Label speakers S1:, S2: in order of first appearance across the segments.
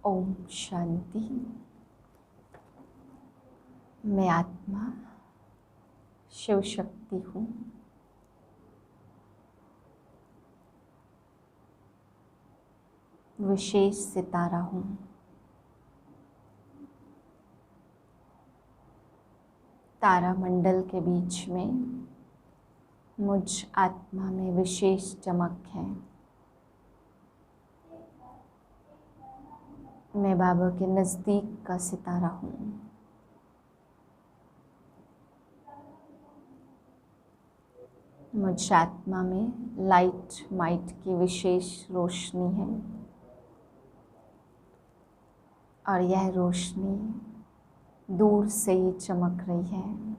S1: ओम शांति। मैं आत्मा शिव शक्ति हूँ। विशेष सितारा हूँ। तारामंडल के बीच में मुझ आत्मा में विशेष चमक है। मैं बाबा के नज़दीक का सितारा हूँ। मुझ आत्मा में लाइट माइट की विशेष रोशनी है और यह रोशनी दूर से ही चमक रही है।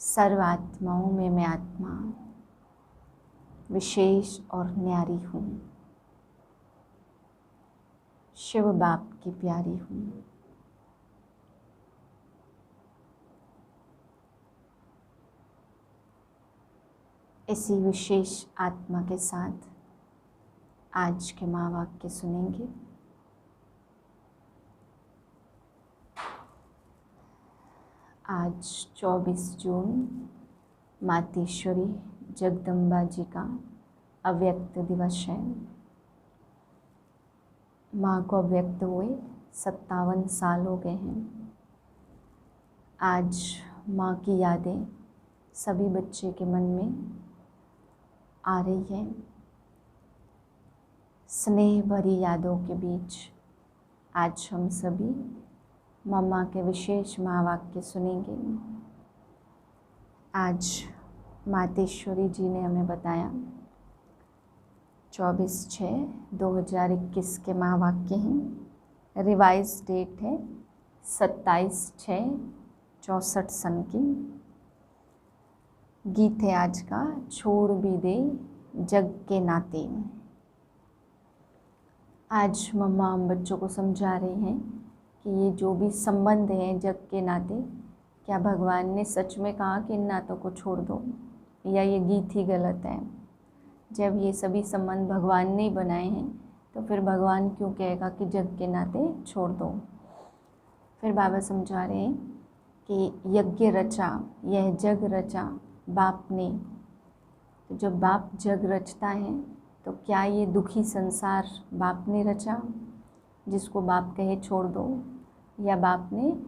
S1: सर्व आत्माओं में मैं आत्मा विशेष और न्यारी हूँ। शिव बाप की प्यारी हूँ। इसी विशेष आत्मा के साथ आज के महावाक्य सुनेंगे। आज 24 जून मातेश्वरी जगदम्बा जी का अव्यक्त दिवस है। माँ को अव्यक्त हुए 57 साल हो गए हैं। आज माँ की यादें सभी बच्चे के मन में आ रही है। स्नेह भरी यादों के बीच आज हम सभी मम्मा के विशेष महावाक्य सुनेंगे। आज मातेश्वरी जी ने हमें बताया 24/6/2021 के महावाक्य हैं। रिवाइज डेट है 27/6/64 सन की। गीत है आज का, छोड़ भी दे जग के नाते। आज मम्मा हम बच्चों को समझा रही हैं कि ये जो भी संबंध हैं जग के नाते, क्या भगवान ने सच में कहा कि इन नातों को छोड़ दो, या ये गीत ही गलत है। जब ये सभी संबंध भगवान ने ही बनाए हैं तो फिर भगवान क्यों कहेगा कि जग के नाते छोड़ दो। फिर बाबा समझा रहे हैं कि यज्ञ रचा, यह जग रचा बाप ने। तो जब बाप जग रचता है तो क्या ये दुखी संसार बाप ने रचा जिसको बाप कहे छोड़ दो, या बाप ने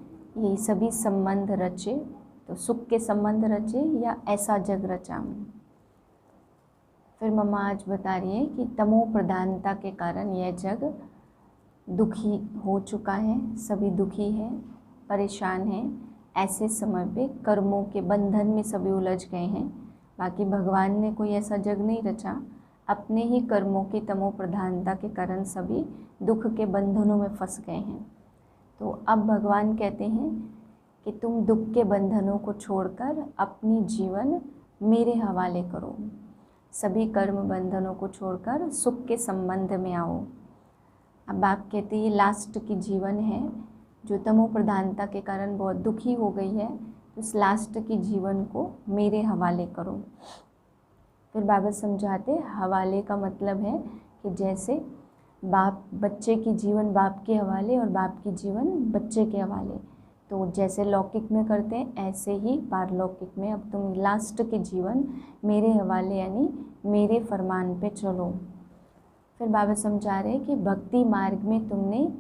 S1: ये सभी संबंध रचे तो सुख के संबंध रचे या ऐसा जग रचा। फिर मम्मा आज बता रही है कि तमो प्रधानता के कारण यह जग दुखी हो चुका है। सभी दुखी हैं, परेशान हैं। ऐसे समय पे कर्मों के बंधन में सभी उलझ गए हैं। बाकी भगवान ने कोई ऐसा जग नहीं रचा। अपने ही कर्मों की तमो प्रधानता के कारण सभी दुख के बंधनों में फंस गए हैं। तो अब भगवान कहते हैं कि तुम दुख के बंधनों को छोड़कर अपनी जीवन मेरे हवाले करो। सभी कर्म बंधनों को छोड़कर सुख के संबंध में आओ। अब आप कहते हैं ये लास्ट की जीवन है जो तमो प्रधानता के कारण बहुत दुखी हो गई है, तो इस लास्ट की जीवन को मेरे हवाले करो। फिर बाबा समझाते हवाले का मतलब है कि जैसे बाप बच्चे की जीवन बाप के हवाले और बाप की जीवन बच्चे के हवाले, तो जैसे लौकिक में करते हैं ऐसे ही पारलौकिक में अब तुम लास्ट के जीवन मेरे हवाले यानी मेरे फरमान पे चलो। फिर बाबा समझा रहे कि भक्ति मार्ग में तुमने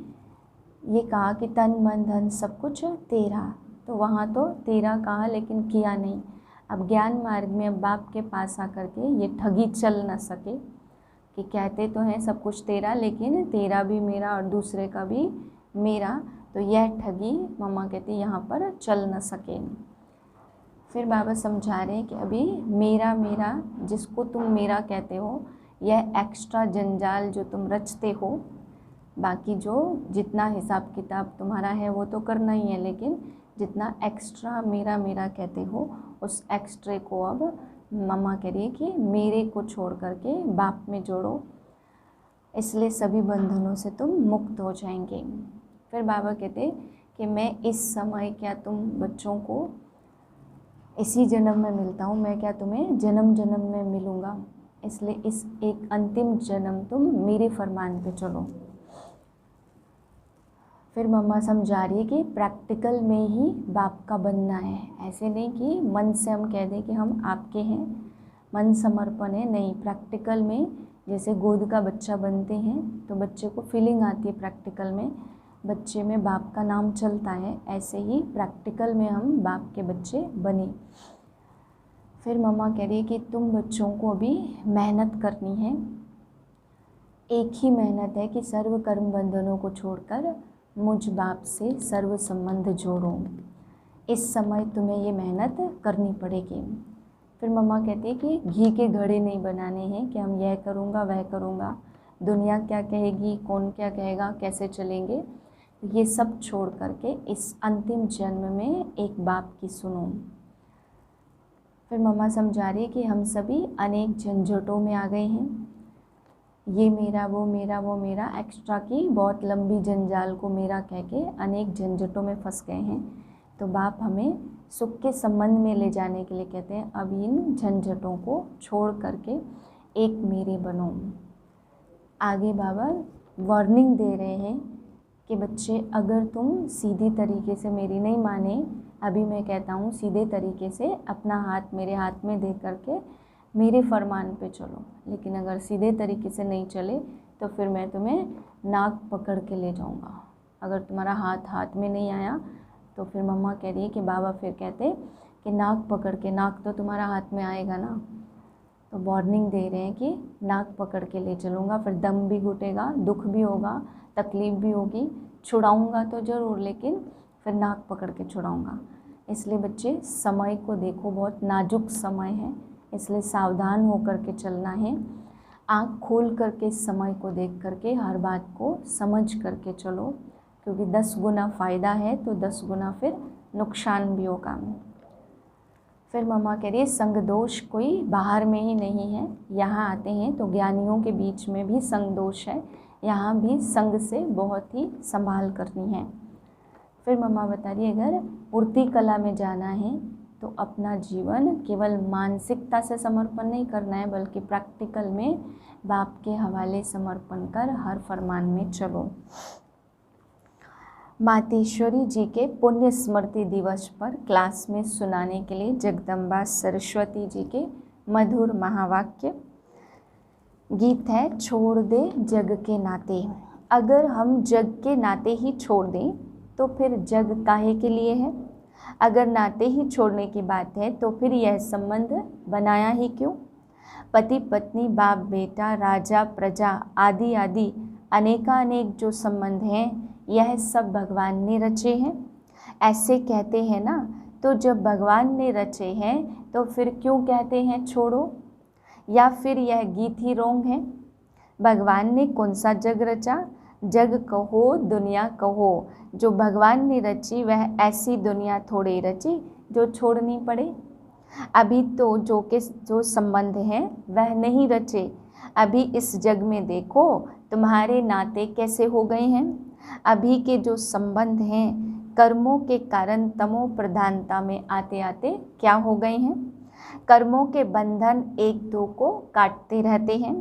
S1: ये कहा कि तन मन धन सब कुछ तेरा, तो वहाँ तो तेरा कहा लेकिन किया नहीं। अब ज्ञान मार्ग में अब बाप के पास आकर के ये ठगी चल न सके कि कहते तो हैं सब कुछ तेरा लेकिन तेरा भी मेरा और दूसरे का भी मेरा, तो यह ठगी मम्मा कहती यहाँ पर चल न सके। फिर बाबा समझा रहे हैं कि अभी मेरा मेरा जिसको तुम मेरा कहते हो, यह एक्स्ट्रा जंजाल जो तुम रचते हो, बाकी जो जितना हिसाब किताब तुम्हारा है वो तो करना ही है, लेकिन जितना एक्स्ट्रा मेरा मेरा कहते हो उस एक्स्ट्रे को अब मम्मा कह रही है कि मेरे को छोड़ करके बाप में जोड़ो, इसलिए सभी बंधनों से तुम मुक्त हो जाएंगे। फिर बाबा कहते कि मैं इस समय क्या तुम बच्चों को इसी जन्म में मिलता हूँ, मैं क्या तुम्हें जन्म जन्म में मिलूँगा, इसलिए इस एक अंतिम जन्म तुम मेरे फरमान पे चलो। फिर मम्मा समझा रही है कि प्रैक्टिकल में ही बाप का बनना है, ऐसे नहीं कि मन से हम कह दें कि हम आपके हैं, मन समर्पण है, नहीं। प्रैक्टिकल में जैसे गोद का बच्चा बनते हैं तो बच्चे को फीलिंग आती है, प्रैक्टिकल में बच्चे में बाप का नाम चलता है, ऐसे ही प्रैक्टिकल में हम बाप के बच्चे बने। फिर मम्मा कह रही है कि तुम बच्चों को अभी मेहनत करनी है, एक ही मेहनत है कि सर्व कर्म बंधनों को छोड़कर मुझ बाप से सर्व संबंध जोड़ो। इस समय तुम्हें ये मेहनत करनी पड़ेगी। फिर मम्मा कहती है कि घी के घड़े नहीं बनाने हैं कि हम यह करूँगा वह करूँगा, दुनिया क्या कहेगी, कौन क्या कहेगा, कैसे चलेंगे, ये सब छोड़ करके इस अंतिम जन्म में एक बाप की सुनो। फिर मम्मा समझा रही है कि हम सभी अनेक झंझटों में आ गए हैं, ये मेरा वो मेरा वो मेरा, एक्स्ट्रा की बहुत लंबी जंजाल को मेरा कह के अनेक झंझटों में फंस गए हैं। तो बाप हमें सुख के संबंध में ले जाने के लिए कहते हैं, अब इन झंझटों को छोड़ करके एक मेरे बनो। आगे बाबा वार्निंग दे रहे हैं कि बच्चे अगर तुम सीधी तरीके से मेरी नहीं माने, अभी मैं कहता हूँ सीधे तरीके से अपना हाथ मेरे हाथ में दे करके मेरे फरमान पे चलो, लेकिन अगर सीधे तरीके से नहीं चले तो फिर मैं तुम्हें नाक पकड़ के ले जाऊँगा। अगर तुम्हारा हाथ हाथ में नहीं आया तो फिर मम्मा कह रही है कि बाबा फिर कहते कि नाक पकड़ के, नाक तो तुम्हारा हाथ में आएगा ना, तो वार्निंग दे रहे हैं कि नाक पकड़ के ले चलूँगा, फिर दम भी घुटेगा, दुख भी होगा, तकलीफ़ भी होगी, छुड़ाऊँगा तो ज़रूर, लेकिन फिर नाक पकड़ के छुड़ाऊँगा। इसलिए बच्चे समय को देखो, बहुत नाजुक समय है, इसलिए सावधान होकर के चलना है। आँख खोल करके समय को देख करके हर बात को समझ करके चलो, क्योंकि 10 गुना फ़ायदा है तो 10 गुना फिर नुकसान भी होगा। फिर मम्मा कह रही है संग दोष कोई बाहर में ही नहीं है, यहाँ आते हैं तो ज्ञानियों के बीच में भी संग दोष है, यहाँ भी संग से बहुत ही संभाल करनी है। फिर मम्मा बता रही है अगर पूर्ति कला में जाना है तो अपना जीवन केवल मानसिकता से समर्पण नहीं करना है, बल्कि प्रैक्टिकल में बाप के हवाले समर्पण कर हर फरमान में चलो। मातेश्वरी जी के पुण्य स्मृति दिवस पर क्लास में सुनाने के लिए जगदम्बा सरस्वती जी के मधुर महावाक्य गीत है, छोड़ दे जग के नाते। अगर हम जग के नाते ही छोड़ दें तो फिर जग काहे के लिए है? अगर नाते ही छोड़ने की बात है तो फिर यह संबंध बनाया ही क्यों? पति पत्नी, बाप बेटा, राजा प्रजा आदि आदि अनेकानेक जो संबंध हैं, यह सब भगवान ने रचे हैं। ऐसे कहते हैं ना, तो जब भगवान ने रचे हैं तो फिर क्यों कहते हैं छोड़ो? या फिर यह गीत ही रोंग है? भगवान ने कौन सा जग रचा? जग कहो दुनिया कहो, जो भगवान ने रची वह ऐसी दुनिया थोड़े रची जो छोड़नी पड़े। अभी तो जो संबंध हैं वह नहीं रचे। अभी इस जग में देखो तुम्हारे नाते कैसे हो गए हैं। अभी के जो संबंध हैं कर्मों के कारण तमो प्रधानता में आते आते क्या हो गए हैं। कर्मों के बंधन एक दो को काटते रहते हैं।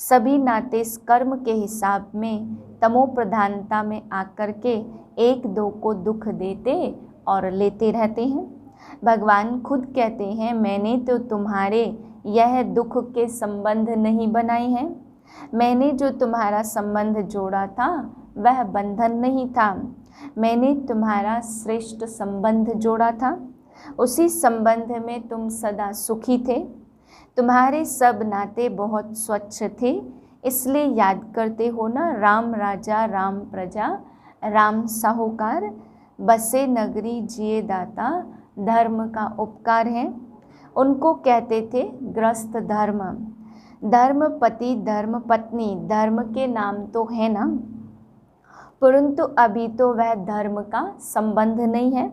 S1: सभी नाते इस कर्म के हिसाब में तमो प्रधानता में आकर के एक दो को दुख देते और लेते रहते हैं। भगवान खुद कहते हैं मैंने तो तुम्हारे यह दुख के संबंध नहीं बनाए हैं। मैंने जो तुम्हारा संबंध जोड़ा था वह बंधन नहीं था, मैंने तुम्हारा श्रेष्ठ संबंध जोड़ा था। उसी संबंध में तुम सदा सुखी थे। तुम्हारे सब नाते बहुत स्वच्छ थे, इसलिए याद करते हो ना, राम राजा राम प्रजा राम साहूकार, बसे नगरी जिए दाता, धर्म का उपकार है। उनको कहते थे ग्रस्त धर्म। धर्म पति धर्म पत्नी धर्म के नाम तो है ना, परंतु अभी तो वह धर्म का संबंध नहीं है,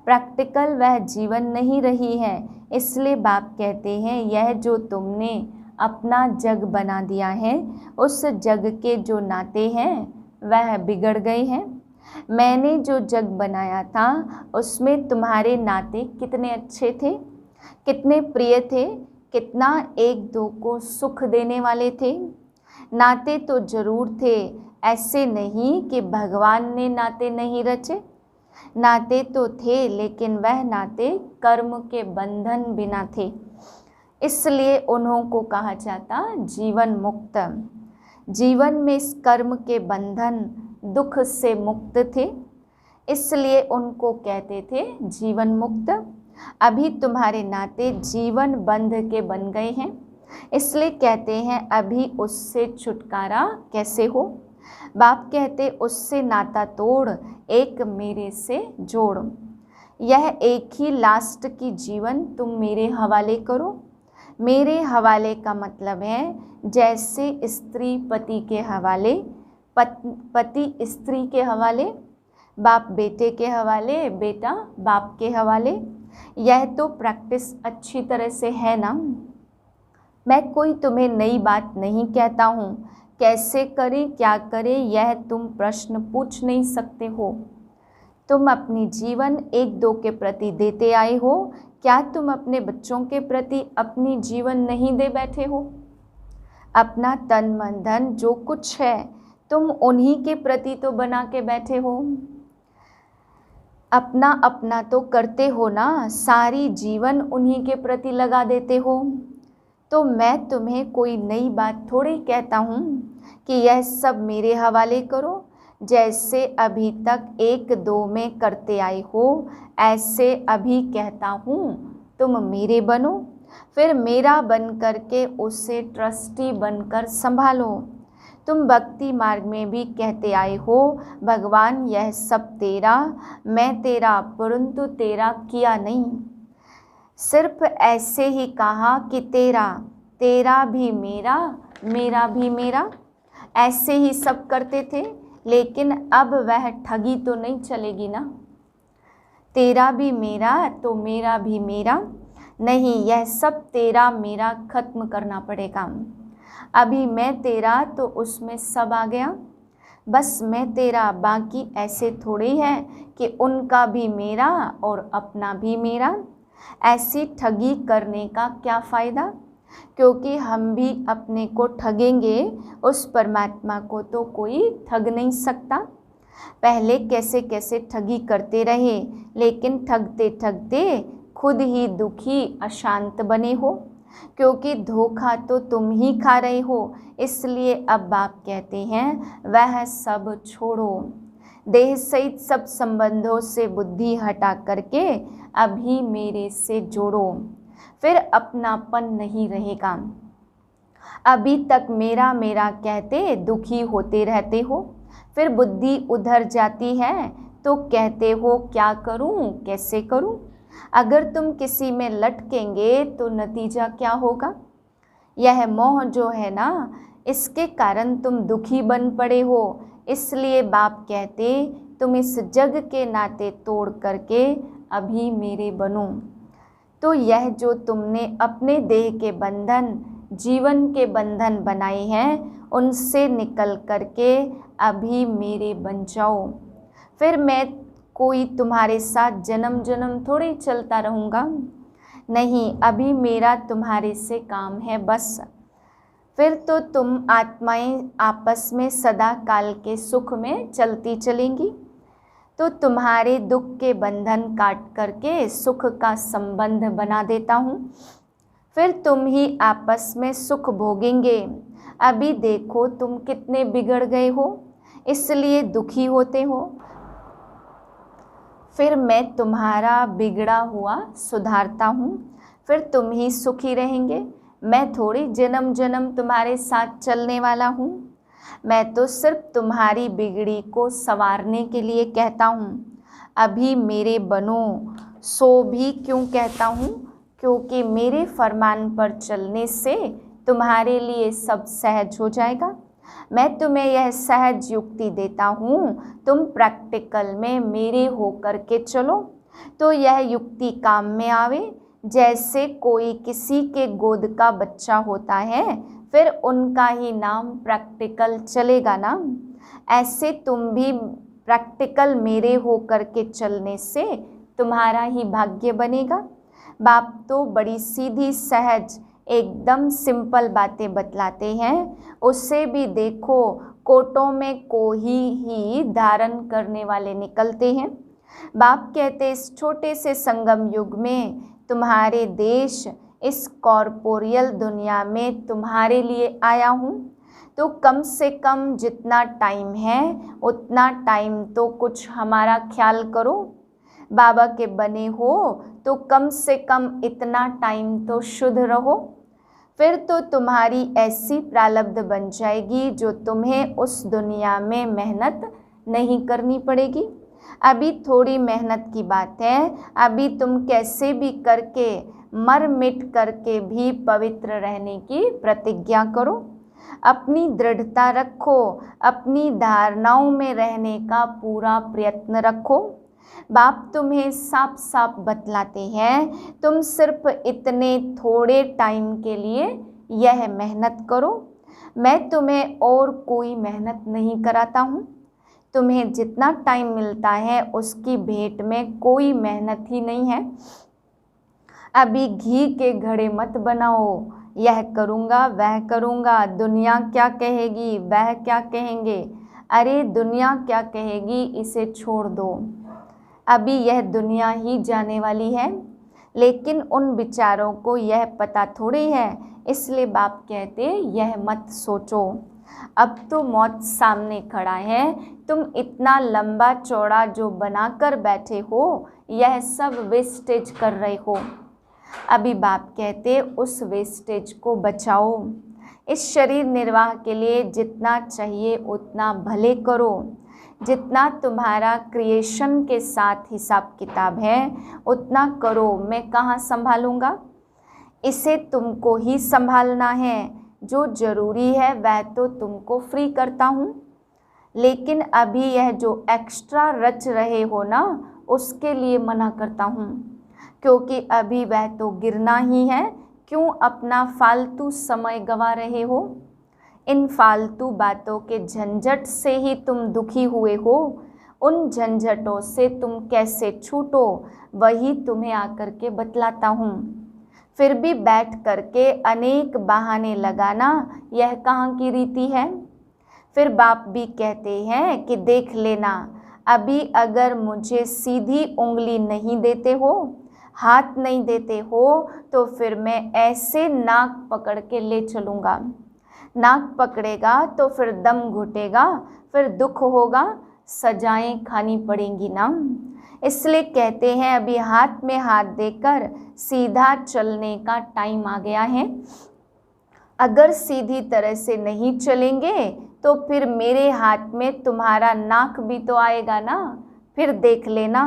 S1: प्रैक्टिकल वह जीवन नहीं रही है। इसलिए बाप कहते हैं यह जो तुमने अपना जग बना दिया है, उस जग के जो नाते हैं वह बिगड़ गए हैं। मैंने जो जग बनाया था उसमें तुम्हारे नाते कितने अच्छे थे, कितने प्रिय थे, कितना एक दो को सुख देने वाले थे। नाते तो जरूर थे, ऐसे नहीं कि भगवान ने नाते नहीं रचे। नाते तो थे, लेकिन वह नाते कर्म के बंधन बिना थे, इसलिए उन्हों को कहा जाता जीवन मुक्त। जीवन में इस कर्म के बंधन दुख से मुक्त थे, इसलिए उनको कहते थे जीवन मुक्त। अभी तुम्हारे नाते जीवन बंध के बन गए हैं, इसलिए कहते हैं अभी उससे छुटकारा कैसे हो। बाप कहते उससे नाता तोड़, एक मेरे से जोड़। यह एक ही लास्ट की जीवन तुम मेरे हवाले करो। मेरे हवाले का मतलब है जैसे स्त्री पति के हवाले, पति स्त्री के हवाले, बाप बेटे के हवाले, बेटा बाप के हवाले। यह तो प्रैक्टिस अच्छी तरह से है ना। मैं कोई तुम्हें नई बात नहीं कहता हूँ, कैसे करें क्या करें यह तुम प्रश्न पूछ नहीं सकते हो। तुम अपनी जीवन एक दो के प्रति देते आए हो, क्या तुम अपने बच्चों के प्रति अपनी जीवन नहीं दे बैठे हो। अपना तन मन धन जो कुछ है तुम उन्हीं के प्रति तो बना के बैठे हो। अपना अपना तो करते हो ना, सारी जीवन उन्हीं के प्रति लगा देते हो। तो मैं तुम्हें कोई नई बात थोड़ी कहता हूँ कि यह सब मेरे हवाले करो। जैसे अभी तक एक दो में करते आए हो, ऐसे अभी कहता हूँ तुम मेरे बनो, फिर मेरा बन करके उसे ट्रस्टी बनकर संभालो। तुम भक्ति मार्ग में भी कहते आए हो भगवान यह सब तेरा, मैं तेरा, परंतु तेरा किया नहीं। सिर्फ ऐसे ही कहा कि तेरा, तेरा भी मेरा, मेरा भी मेरा, ऐसे ही सब करते थे। लेकिन अब वह ठगी तो नहीं चलेगी ना। तेरा भी मेरा तो मेरा भी मेरा नहीं, यह सब तेरा मेरा खत्म करना पड़ेगा। अभी मैं तेरा तो उसमें सब आ गया, बस मैं तेरा, बाकी ऐसे थोड़ी है कि उनका भी मेरा और अपना भी मेरा। ऐसी ठगी करने का क्या फ़ायदा, क्योंकि हम भी अपने को ठगेंगे, उस परमात्मा को तो कोई ठग नहीं सकता। पहले कैसे कैसे ठगी करते रहे, लेकिन ठगते ठगते खुद ही दुखी अशांत बने हो, क्योंकि धोखा तो तुम ही खा रहे हो। इसलिए अब बाप कहते हैं वह सब छोड़ो, देह सहित सब संबंधों से बुद्धि हटा करके अभी मेरे से जोड़ो, फिर अपनापन नहीं रहेगा। अभी तक मेरा मेरा कहते दुखी होते रहते हो, फिर बुद्धि उधर जाती है तो कहते हो क्या करूं कैसे करूं। अगर तुम किसी में लटकेंगे तो नतीजा क्या होगा। यह मोह जो है ना, इसके कारण तुम दुखी बन पड़े हो। इसलिए बाप कहते तुम इस जग के नाते तोड़ करके अभी मेरे बनो। तो यह जो तुमने अपने देह के बंधन, जीवन के बंधन बनाए हैं, उनसे निकल करके अभी मेरे बन जाओ। फिर मैं कोई तुम्हारे साथ जन्म जन्म थोड़ी चलता रहूँगा, नहीं, अभी मेरा तुम्हारे से काम है बस। फिर तो तुम आत्माएं आपस में सदा काल के सुख में चलती चलेंगी। तो तुम्हारे दुख के बंधन काट करके सुख का संबंध बना देता हूँ, फिर तुम ही आपस में सुख भोगेंगे। अभी देखो तुम कितने बिगड़ गए हो, इसलिए दुखी होते हो। फिर मैं तुम्हारा बिगड़ा हुआ सुधारता हूँ, फिर तुम ही सुखी रहेंगे। मैं थोड़ी जन्म जन्म तुम्हारे साथ चलने वाला हूँ, मैं तो सिर्फ तुम्हारी बिगड़ी को संवारने के लिए कहता हूँ। अभी मेरे बनो, सो भी क्यों कहता हूँ, क्योंकि मेरे फरमान पर चलने से तुम्हारे लिए सब सहज हो जाएगा। मैं तुम्हें यह सहज युक्ति देता हूँ, तुम प्रैक्टिकल में मेरे होकर के चलो तो यह युक्ति काम में आवे। जैसे कोई किसी के गोद का बच्चा होता है, फिर उनका ही नाम प्रैक्टिकल चलेगा ना। ऐसे तुम भी प्रैक्टिकल मेरे होकर के चलने से तुम्हारा ही भाग्य बनेगा। बाप तो बड़ी सीधी सहज एकदम सिंपल बातें बतलाते हैं, उससे भी देखो कोटों में कोही ही धारण करने वाले निकलते हैं। बाप कहते इस छोटे से संगम युग में तुम्हारे देश इस कॉर्पोरियल दुनिया में तुम्हारे लिए आया हूँ, तो कम से कम जितना टाइम है उतना टाइम तो कुछ हमारा ख्याल करो। बाबा के बने हो तो कम से कम इतना टाइम तो शुद्ध रहो, फिर तो तुम्हारी ऐसी प्रारब्ध बन जाएगी जो तुम्हें उस दुनिया में मेहनत नहीं करनी पड़ेगी। अभी थोड़ी मेहनत की बात है, अभी तुम कैसे भी करके मर मिट करके भी पवित्र रहने की प्रतिज्ञा करो, अपनी दृढ़ता रखो, अपनी धारणाओं में रहने का पूरा प्रयत्न रखो। बाप तुम्हें साफ साफ बतलाते हैं, तुम सिर्फ इतने थोड़े टाइम के लिए यह मेहनत करो, मैं तुम्हें और कोई मेहनत नहीं कराता हूँ। तुम्हें जितना टाइम मिलता है उसकी भेंट में कोई मेहनत ही नहीं है। अभी घी के घड़े मत बनाओ, यह करूँगा वह करूँगा, दुनिया क्या कहेगी वह क्या कहेंगे। अरे दुनिया क्या कहेगी इसे छोड़ दो, अभी यह दुनिया ही जाने वाली है। लेकिन उन विचारों को यह पता थोड़ी है, इसलिए बाप कहते यह मत सोचो। अब तो मौत सामने खड़ा है, तुम इतना लंबा चौड़ा जो बनाकर बैठे हो यह सब वेस्टेज कर रहे हो। अभी बाप कहते उस वेस्टेज को बचाओ। इस शरीर निर्वाह के लिए जितना चाहिए उतना भले करो, जितना तुम्हारा क्रिएशन के साथ हिसाब किताब है उतना करो, मैं कहाँ संभालूंगा। इसे तुमको ही संभालना है, जो ज़रूरी है वह तो तुमको फ्री करता हूँ। लेकिन अभी यह जो एक्स्ट्रा रच रहे हो ना उसके लिए मना करता हूँ, क्योंकि अभी वह तो गिरना ही है। क्यों अपना फालतू समय गंवा रहे हो? इन फालतू बातों के झंझट से ही तुम दुखी हुए हो। उन झंझटों से तुम कैसे छूटो वही तुम्हें आकर के बतलाता हूँ। फिर भी बैठ करके अनेक बहाने लगाना यह कहाँ की रीति है। फिर बाप भी कहते हैं कि देख लेना, अभी अगर मुझे सीधी उंगली नहीं देते हो, हाथ नहीं देते हो, तो फिर मैं ऐसे नाक पकड़ के ले चलूँगा। नाक पकड़ेगा तो फिर दम घुटेगा, फिर दुख होगा, सजाएं खानी पड़ेंगी ना। इसलिए कहते हैं अभी हाथ में हाथ देकर सीधा चलने का टाइम आ गया है। अगर सीधी तरह से नहीं चलेंगे तो फिर मेरे हाथ में तुम्हारा नाक भी तो आएगा ना, फिर देख लेना।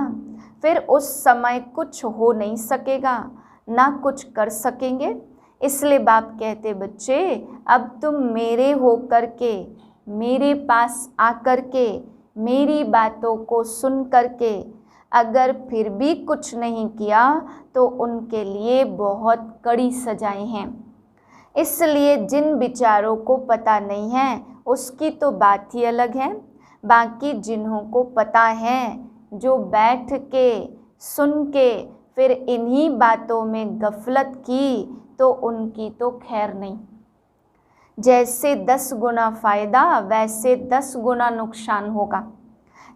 S1: फिर उस समय कुछ हो नहीं सकेगा, ना कुछ कर सकेंगे। इसलिए बाप कहते बच्चे अब तुम मेरे हो कर के, मेरे पास आकर के, मेरी बातों को सुन करके अगर फिर भी कुछ नहीं किया तो उनके लिए बहुत कड़ी सजाएं हैं। इसलिए जिन विचारों को पता नहीं है उसकी तो बात ही अलग है। बाकी जिन्हों को पता है, जो बैठ के सुन के फिर इन्हीं बातों में गफलत की, तो उनकी तो खैर नहीं। जैसे 10 गुना फ़ायदा वैसे 10 गुना नुकसान होगा।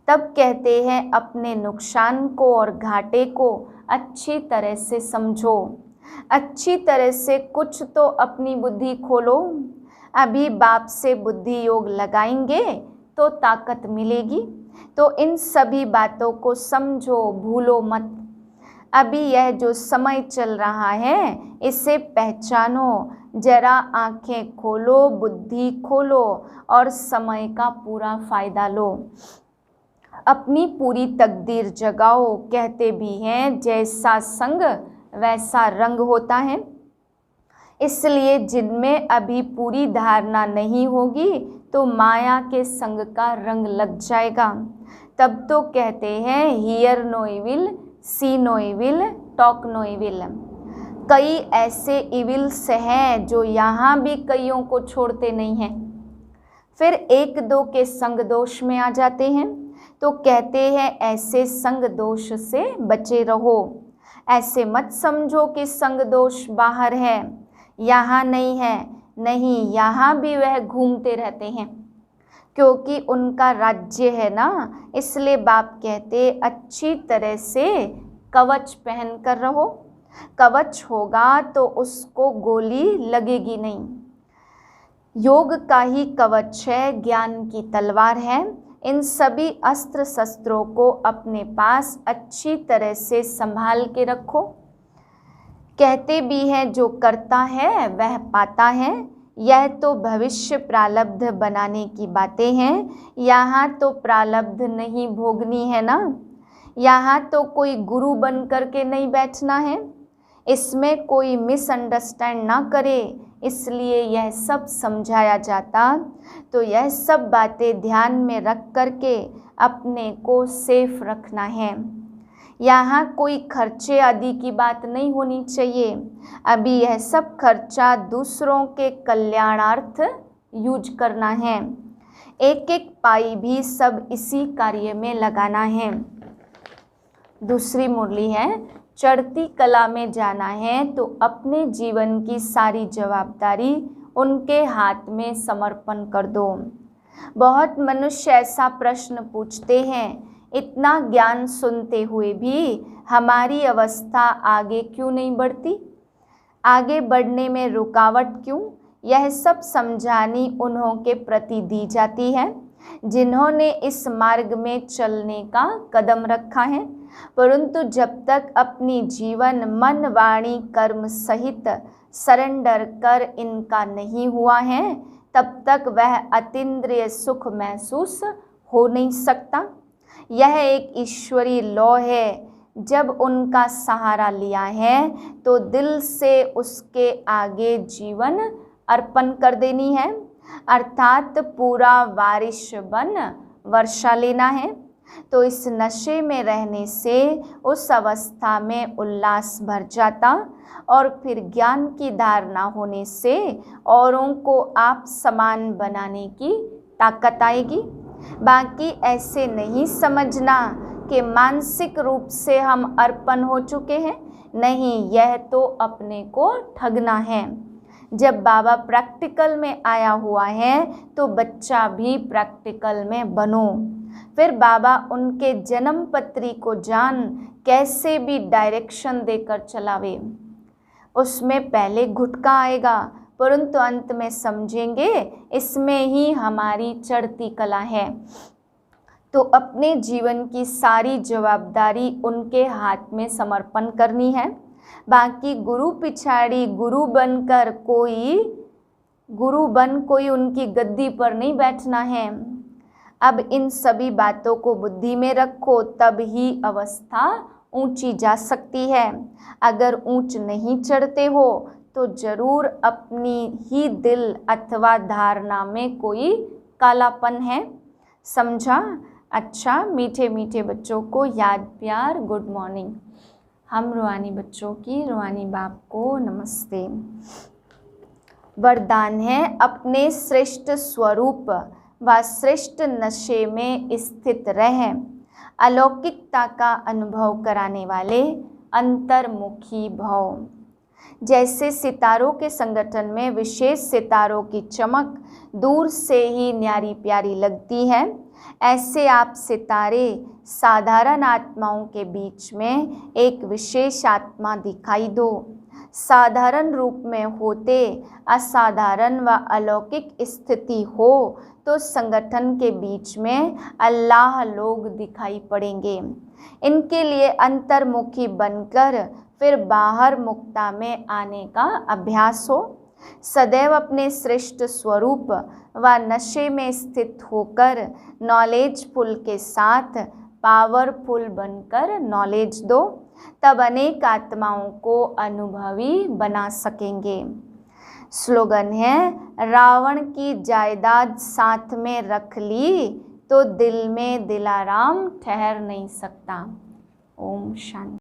S1: तब कहते हैं अपने नुकसान को और घाटे को अच्छी तरह से समझो, अच्छी तरह से कुछ तो अपनी बुद्धि खोलो। अभी बाप से बुद्धि योग लगाएंगे तो ताकत मिलेगी। तो इन सभी बातों को समझो, भूलो मत। अभी यह जो समय चल रहा है इसे पहचानो, जरा आंखें खोलो, बुद्धि खोलो और समय का पूरा फ़ायदा लो। अपनी पूरी तकदीर जगाओ। कहते भी हैं जैसा संग वैसा रंग होता है। इसलिए जिनमें अभी पूरी धारणा नहीं होगी तो माया के संग का रंग लग जाएगा। तब तो कहते हैं hear no evil, see no evil, talk no evil. कई ऐसे इविल्स हैं जो यहाँ भी कईयों को छोड़ते नहीं हैं, फिर एक दो के संग दोष में आ जाते हैं। तो कहते हैं ऐसे संग दोष से बचे रहो। ऐसे मत समझो कि संग दोष बाहर है, यहाँ नहीं है, नहीं यहाँ भी वह घूमते रहते हैं, क्योंकि उनका राज्य है ना, इसलिए बाप कहते अच्छी तरह से कवच पहन कर रहो। कवच होगा तो उसको गोली लगेगी नहीं। योग का ही कवच है, ज्ञान की तलवार है। इन सभी अस्त्र शस्त्रों को अपने पास अच्छी तरह से संभाल के रखो। कहते भी हैं जो करता है वह पाता है। यह तो भविष्य प्रारब्ध बनाने की बातें हैं। यहाँ तो प्रारब्ध नहीं भोगनी है ना, यहाँ तो कोई गुरु बन करके नहीं बैठना है। इसमें कोई मिसअंडरस्टैंड ना करे, इसलिए यह सब समझाया जाता। तो यह सब बातें ध्यान में रख करके अपने को सेफ रखना है। यहाँ कोई खर्चे आदि की बात नहीं होनी चाहिए। अभी यह सब खर्चा दूसरों के कल्याणार्थ यूज करना है। एक एक पाई भी सब इसी कार्य में लगाना है। दूसरी मुरली है, चढ़ती कला में जाना है तो अपने जीवन की सारी जवाबदारी उनके हाथ में समर्पण कर दो। बहुत मनुष्य ऐसा प्रश्न पूछते हैं, इतना ज्ञान सुनते हुए भी हमारी अवस्था आगे क्यों नहीं बढ़ती, आगे बढ़ने में रुकावट क्यों? यह सब समझानी उन्हों के प्रति दी जाती है जिन्होंने इस मार्ग में चलने का कदम रखा है। परंतु जब तक अपनी जीवन मन वाणी कर्म सहित सरेंडर कर इनका नहीं हुआ है, तब तक वह अतीन्द्रिय सुख महसूस हो नहीं सकता। यह एक ईश्वरीय लॉ है। जब उनका सहारा लिया है तो दिल से उसके आगे जीवन अर्पण कर देनी है, अर्थात पूरा बारिश बन वर्षा लेना है। तो इस नशे में रहने से उस अवस्था में उल्लास भर जाता और फिर ज्ञान की धारणा होने से औरों को आप समान बनाने की ताकत आएगी। बाकी ऐसे नहीं समझना कि मानसिक रूप से हम अर्पण हो चुके हैं, नहीं, यह तो अपने को ठगना है। जब बाबा प्रैक्टिकल में आया हुआ है तो बच्चा भी प्रैक्टिकल में बनो। फिर बाबा उनके जन्म पत्री को जान कैसे भी डायरेक्शन देकर चलावे। उसमें पहले घुटका आएगा, परंतु अंत में समझेंगे इसमें ही हमारी चढ़ती कला है। तो अपने जीवन की सारी जवाबदारी उनके हाथ में समर्पण करनी है। बाकी गुरु पिछाड़ी गुरु बनकर कोई उनकी गद्दी पर नहीं बैठना है। अब इन सभी बातों को बुद्धि में रखो, तब ही अवस्था ऊंची जा सकती है। अगर ऊंच नहीं चढ़ते हो तो जरूर अपनी ही दिल अथवा धारणा में कोई कालापन है। समझा? अच्छा, मीठे मीठे बच्चों को याद प्यार गुड मॉर्निंग। हम रूहानी बच्चों की रूहानी बाप को नमस्ते। वरदान है, अपने श्रेष्ठ स्वरूप व श्रेष्ठ नशे में स्थित रह अलौकिकता का अनुभव कराने वाले अंतर्मुखी भव। जैसे सितारों के संगठन में विशेष सितारों की चमक दूर से ही न्यारी प्यारी लगती है, ऐसे आप सितारे साधारण आत्माओं के बीच में एक विशेष आत्मा दिखाई दो। साधारण रूप में होते असाधारण व अलौकिक स्थिति हो तो संगठन के बीच में अल्लाह लोग दिखाई पड़ेंगे। इनके लिए अंतर्मुखी बनकर फिर बाहर मुक्ता में आने का अभ्यास हो। सदैव अपने श्रेष्ठ स्वरूप व नशे में स्थित होकर नॉलेजफुल के साथ पावरफुल बनकर नॉलेज दो, तब अनेक आत्माओं को अनुभवी बना सकेंगे। स्लोगन है, रावण की जायदाद साथ में रख ली तो दिल में दिलाराम ठहर नहीं सकता। ओम शांति।